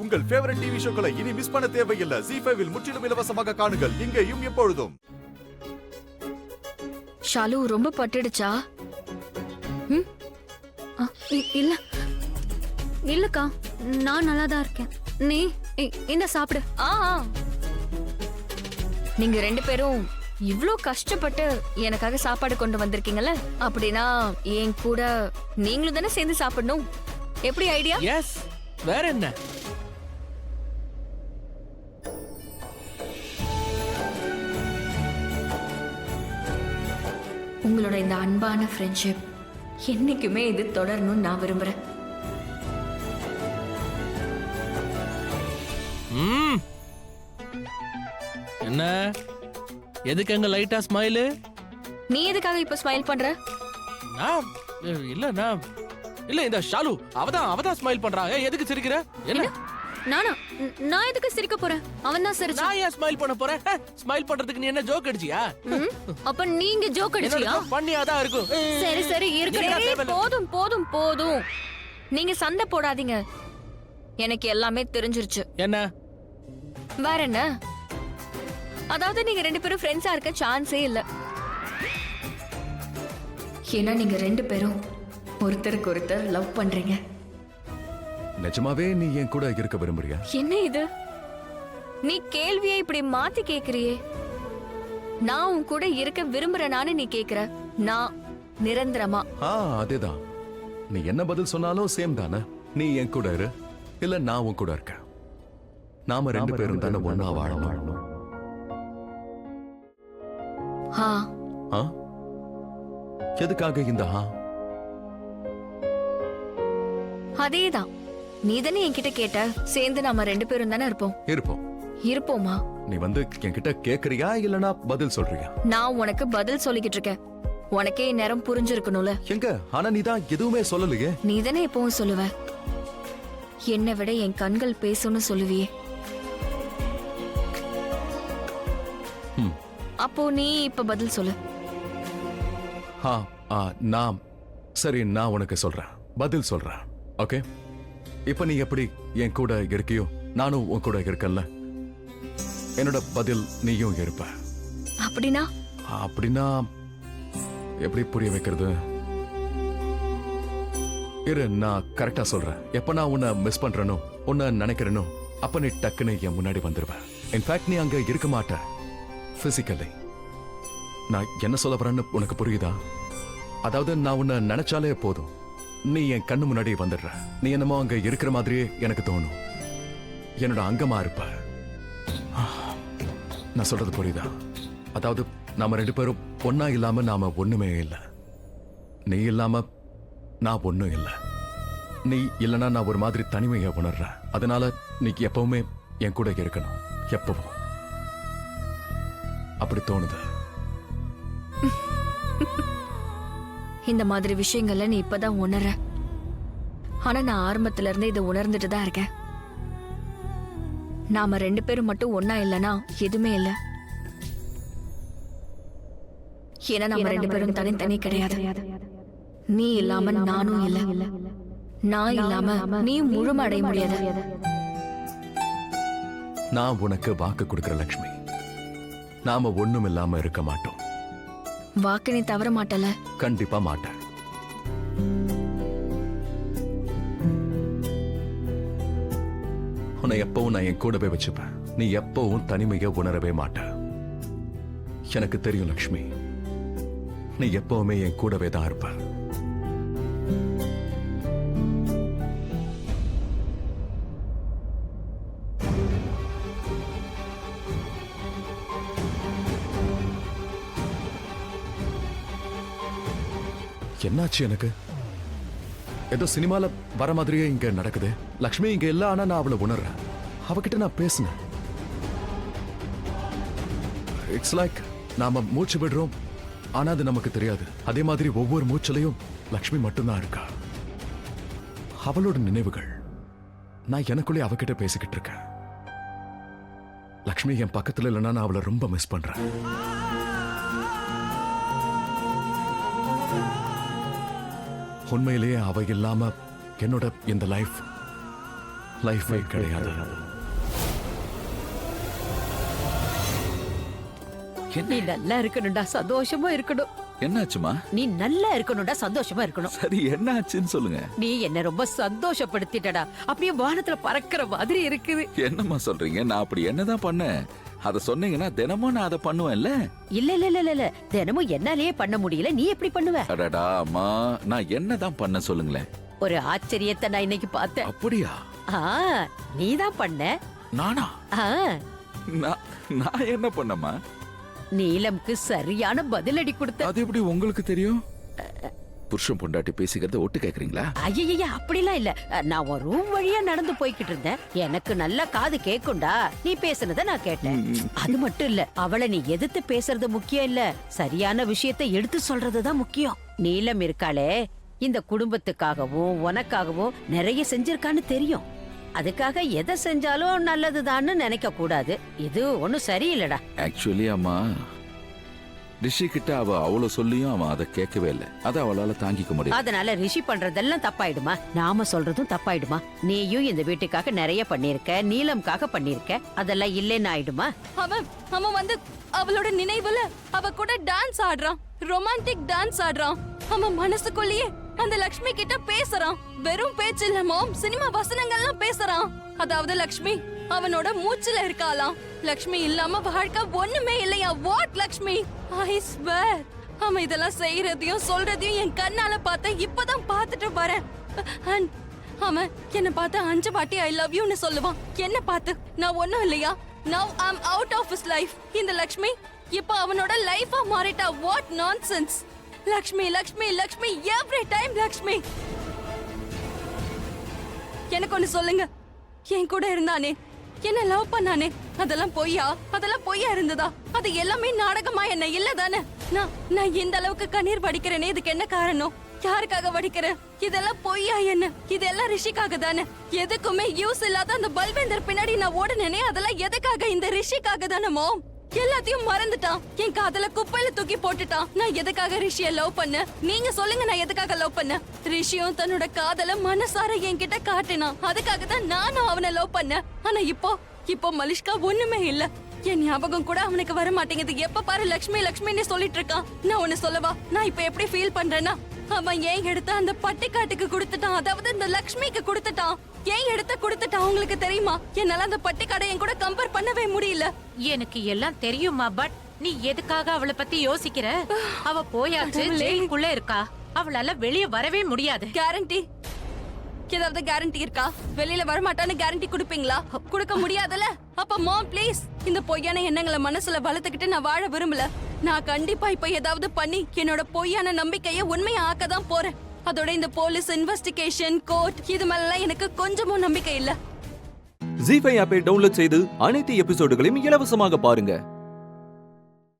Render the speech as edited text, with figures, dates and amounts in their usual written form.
உங்கள் favourite TV ஷோக்களை இனி miss பண்ண தேவையில்லை. ZEE5 இல் முற்றிலும் இலவசமாக காணுங்கள். இங்கேயும் எப்பொழுதும். ஷாலு ரொம்ப பட்டுடுச்சா? இல்ல இல்லக்கா, நான் நல்லா தான் இருக்கேன். நீ இந்த சாப்பிடு. நீங்க ரெண்டு பேரும் இவ்ளோ கஷ்டப்பட்டு எனக்காக சாப்பாடு கொண்டு வந்திருக்கீங்கல்ல, அப்படின்னா என் கூட நீங்களும் தானே சேர்ந்து சாப்பிடணும். எப்படி ஐடியா? எஸ், வேற என்ன? உங்களோட இந்த அன்பான ஃப்ரெண்ட்ஷிப் என்னைக்குமே இது தொடரணும்னு நான் விரும்புறேன். என்ன எதுக்கு அங்க லைட்டா ஸ்மைலு? நீ எதுக்காக இப்ப ஸ்மைல் பண்ற? இல்ல இந்த ஷாலு அவதான் ஸ்மைல் பண்றா. எதுக்கு சிரிக்கிற? என்ன? நான் எதுக்கு சிரிக்க போறேன்? அவன் தான் சிரிச்சா. நான் ஏன் ஸ்மைல் பண்ண போறேன்? ஸ்மைல் பண்றதுக்கு நீ என்ன ஜோக் அடிச்சியா? அப்ப நீங்க ஜோக் அடிச்சியா? பண்ணியாதான் இருக்கும். சரி இருக்கட்டும். போதும் போதும் போதும். நீங்க சண்டை போடாதீங்க. எனக்கு எல்லாமே தெரிஞ்சிருச்சு. என்ன? வேற என்ன? அதாவது நீங்க ரெண்டு பேரும் ஃப்ரெண்ட்ஸா இருக்க சான்ஸே இல்ல. ஏன்னா நீங்க ரெண்டு பேரும் ஒருத்தருக்கு ஒருத்தர் லவ் பண்றீங்க. நிஜமாவே நீ என் கூட இருக்க விரும்புறியா? என்ன இது? நீ கேள்வியை இப்படி மாத்தி கேக்குறியே. நான் உன் கூட இருக்க விரும்புறேனான்னு நீ கேக்குற. நான் நிரந்தரமா? அதேதான். நீ என்ன பதில் சொன்னாலும் சேம் தானே. நீ என் கூட இரு, இல்ல நான் உன் கூட இருக்க. நாம ரெண்டு பேரும் தானே ஒன்னா வாழணும். எதுக்காக இந்த அதேதான். நீ தானே என்கிட்ட கேட்ட, சேர்ந்து நாம ரெண்டு பேரும் தானே இருப்போமா? நீ வந்து என்கிட்ட கேக்குறியா இல்லனா பதில் சொல்றியா? நான் உனக்கு பதில் சொல்லிக்கிட்டு இருக்கேன். உனக்கே நேரம் புரிஞ்சிருக்கணும்ல. எங்க? ஆனா நீ தான் எதுவுமே சொல்லலையே. நீ தானே எப்பவும் சொல்லுவ, என்னை விட என் கண்கள் பேசும்னு சொல்லுவியே. அப்போ நீ இப்ப பதில் சொல்லு. சரி, நான் உனக்கு சொல்றேன், பதில் சொல்றேன். ஓகே, இப்ப நீ எப்படி என் கூட இருக்கியோ நானும் உன் கூட இருக்கல. என்னோட பதில் நீயும் இருப்ப. அப்படின்னா எப்படி புரிய வைக்கிறது? இரு, நான் கரெக்டா சொல்றேன். எப்ப நான் உன்னை மிஸ் பண்றேனோ, உன்னை நினைக்கிறேனோ, அப்ப நீ டக்குன்னு என் முன்னாடி வந்துருவேன். இன்ஃபேக்ட் நீ அங்க இருக்க மாட்ட பிசிக்கலி. நான் என்ன சொல்ல வரேன்னு உனக்கு புரியுதா? அதாவது நான் உன்னை நினைச்சாலே போதும், நீ என் கண்ணு முன்னாடி வந்துடுற. நீ என்னமோ அங்க இருக்கிற மாதிரியே எனக்கு தோணும். என்னோட அங்கமா இருப்ப. நான் சொல்றது புரியுதா? அதாவது நாம ரெண்டு பேரும் ஒன்னா இல்லாம நாம ஒண்ணுமே இல்லை. நீ இல்லாம நான் ஒண்ணும் இல்லை. நீ இல்லைன்னா நான் ஒரு மாதிரி தனிமையை உணர்றேன். அதனால நீ எப்பவுமே என் கூட இருக்கணும். எப்பவும் அப்படி தோணுது. இந்த மாதிரி விஷயங்கள்ல நீ இப்பதான் உணர. ஆனா நான் ஆரம்பத்துல இருந்து இதை உணர்ந்துட்டு தான் இருக்கேன். நாம ரெண்டு பேரும் மட்டும் ஒன்னா இல்லனா எதுவுமே இல்ல. ஏன்னா நம்ம ரெண்டு பேரும் தனித்தனி கிடையாது. நீ இல்லாம நானும் இல்ல, நான் இல்லாம நீ முழுமடைய முடியாது. நான் உனக்கு வாக்கு கொடுக்கிற லட்சுமி, நாம ஒண்ணும் இல்லாம இருக்க மாட்டோம். வாக்கு நீ தவற மாட்டல? கண்டிப்பா மாட்டேன். உன்னை எப்பவும் நான் என் கூடவே வச்சுப்பேன். நீ எப்பவும் தனிமையை உணரவே மாட்ட. எனக்கு தெரியும் லக்ஷ்மி, நீ எப்பவுமே என் கூடவே தான் இருப்ப. என்னாச்சு எனக்கு? ஏதோ சினிமால வர மாதிரியே இங்க நடக்குது. லக்ஷ்மி இங்க இல்ல, ஆனா நான் அவளை உணர்றேன். அவகிட்ட நான் பேசினேன். இட்ஸ் லைக் நாம மூச்சு விடுறோம், ஆனா அது நமக்கு தெரியாது. அதே மாதிரி ஒவ்வொரு மூச்சிலையும் லக்ஷ்மி மட்டும்தான் இருக்கா. அவளோட நினைவுகள். நான் எனக்குள்ளே அவகிட்ட பேசிக்கிட்டு இருக்கேன். லக்ஷ்மி என் பக்கத்துல இல்லைன்னா நான் அவளை ரொம்ப மிஸ் பண்றேன். உண்மையிலேயே அவ இல்லாம என்னோட இந்த லைஃப் லைஃபே கிடையாது. நீ நல்லா இருக்கணும்டா, சந்தோஷமா இருக்கணும். என்னாச்சுமா? நீ நல்லா இருக்கணும்டா, சந்தோஷமா இருக்கணும். சரி, என்னாச்சுன்னு சொல்லுங்க. நீ என்ன ரொம்ப சந்தோஷப்படுத்திட்டடா. அப்படியே வானத்துல பறக்கிற மாதிரி இருக்குது. என்னம்மா சொல்றீங்க? நான் அப்படி என்னதான் பண்ணேன்? அத சொன்னீங்கன்னா தினமும் நான் அதை பண்ணுவேன்ல. இல்ல இல்ல இல்ல இல்ல, தினமும் என்னாலேயே பண்ண முடியல, நீ எப்படி பண்ணுவ? அடடா அம்மா, நான் என்னதான் பண்ண சொல்லுங்களேன். ஒரு ஆச்சரியத்தை நான் இன்னைக்கு பார்த்தேன். அப்படியா? நீதான் பண்ண. நானா? ஆ, நான் என்ன பண்ணமா? நீலம்க்கு சரியான பதிலடி கொடுத்த. அது எப்படி உங்களுக்கு தெரியும்? புருஷன் பொண்டாட்டி பேசிக்கிறத ஒட்டு கேக்குறீங்களா? ஐயா அப்படிலாம் இல்ல. நான் ஒரு ரூம் வழியா நடந்து போய்கிட்டு இருந்தேன். எனக்கு நல்ல காது கேக்கும்டா, நீ பேசுனத நான் கேட்டேன். அது மட்டும் இல்ல, அவளை நீ எதிர்த்து பேசுறது முக்கியம் இல்ல, சரியான விஷயத்தை எடுத்து சொல்றதுதான் முக்கியம். நீலம் இருக்காளே, இந்த குடும்பத்துக்காகவும் உனக்காகவும் நிறைய செஞ்சிருக்கான்னு தெரியும். அதுக்காக எதை செஞ்சாலும் நல்லதுதான்னு நினைக்க கூடாது. இது ஒண்ணும் சரியில்லடா. ஆக்சுவலி அம்மா, ரிஷி கிட்ட அவ அவ்வளவு சொல்லியும் அவன் அதை கேட்கவே இல்லை. அதை அவளால தாங்கிக்க முடியும். அதனால ரிஷி பண்றதெல்லாம் தப்பாயிடுமா? நாம சொல்றதும் தப்பாயிடுமா? நீயும் இந்த வீட்டுக்காக நிறைய பண்ணிருக்க, நீலம்காக பண்ணிருக்க, அதெல்லாம் இல்லைன்னு ஆயிடுமா? அவன் வந்து அவளோட நினைவுல அவ கூட டான்ஸ் ஆடுறான், ரொமான்டிக் டான்ஸ் ஆடுறான். அவன் மனசுக்குள்ளேயே அந்த லக்ஷ்மி கிட்ட பேசுறான். வெறும் பேச்சு இல்ல மாம், சினிமா வசனங்கள்லாம் பேசுறான். அதாவது லக்ஷ்மி அவனோட மூச்சுல இருக்காளாம். லக்ஷ்மி இல்லாம வாழ்க்கை ஒண்ணுமே இல்லையா? வாட் லக்ஷ்மி? ஐ ஸ்வேர், அவன் இதெல்லாம் செய்யறதையும் சொல்றதையும் என் கண்ணால பார்த்தேன். இப்பதான் பார்த்துட்டு வரேன். And அவன் என்ன பார்த்து 5 வாட்டி ஐ லவ் யூன்னு சொல்லுவான். என்ன பார்த்து? நான் ஒண்ணும் இல்லையா? Now I'm out of his life. இந்த லக்ஷ்மி இப்ப அவனோட லைஃபா மாறிட்டா. What nonsense? Lakshmi Lakshmi Lakshmi, every time Lakshmi. எனக்கு ஒண்ணு சொல்லுங்க, என் கூட இருந்தானே, என்ன லவ் பண்ணானே, அதெல்லாம் பொய்யா? அதெல்லாம் பொய்யா இருந்ததா? அது எல்லாமே நாடகமா என்ன இல்லதானே? நான் இந்த அளவுக்கு கண்ணீர் வடிக்கிறேனே, இதுக்கு என்ன காரணம்? யாருக்காக வடிக்கிறேன்? இதெல்லாம் பொய்யா என்ன? இதெல்லாம் ரிஷிக்காக தானே? எதுக்குமே யூஸ் இல்லாத அந்த பல்வேந்தர் பின்னாடி நான் ஓடுனேனே, அதெல்லாம் எதுக்காக? இந்த ரிஷிக்காக தானே மாம். எல்லாத்தையும் மறந்துட்டான், என் காதல குப்பையில தூக்கி போட்டுட்டான். நான் எதுக்காக ரிஷிய லவ் பண்ண? நீங்க சொல்லுங்க, நான் எதுக்காக லவ் பண்ண? ரிஷியும் தன்னோட காதல மனசார என்கிட்ட காட்டினான். அதுக்காக தான் நானும் அவனை லவ் பண்ண. ஆனா இப்போ மலிஷ்கா ஒண்ணுமே இல்ல. என் ஞாபகம் கூட அவனுக்கு வர மாட்டேங்குது. எப்ப பாரு லக்ஷ்மி லக்ஷ்மின்னு சொல்லிட்டு இருக்கான். நான் ஒண்ணு சொல்லவா? நான் இப்ப எப்படி ஃபீல் பண்றேன்னா, அவன் ஏன் எடுத்த அந்த பட்டிக்காட்டுக்கு கொடுத்துட்டான், அதாவது இந்த லக்ஷ்மிக்கு கொடுத்துட்டான். ஏன் எடுத்த கொடுத்துட்டான் உங்களுக்கு தெரியுமா? என்னால அந்த பட்டிக்காடை என் கூட கம்பேர் பண்ணவே முடியல. எனக்கு எல்லாம் தெரியுமா, பட் நீ எதுக்காக அவளை பத்தி யோசிக்கிற? அவ போயாச்சு, ஜெயிலுக்குள்ள இருக்கா, அவளால வெளிய வரவே முடியாது. கேரண்டி? ஏதாவது கேரண்டி இருக்கா? வெளியில வரமாட்டான்னு கேரண்டி கொடுப்பீங்களா? கொடுக்க முடியாதுல. அப்ப மாம் ப்ளீஸ், இந்த பொய்யான எண்ணங்களை மனசுல வளர்த்துக்கிட்டு நான் வாழ விரும்பல. நான் கண்டிப்பா இப்ப ஏதாவது பண்ணி என்னோட பொய்யான நம்பிக்கையை உண்மையா ஆக்கதான் போறேன். அதோட இந்த போலீஸ் இன்வெஸ்டிகேஷன், கோர்ட், இது மேல எனக்கு கொஞ்சமும் நம்பிக்கை இல்ல. ஜீ5 ஆப்பை டவுன்லோட் செய்து அனைத்து எபிசோடுகளையும் இலவசமாக பாருங்க.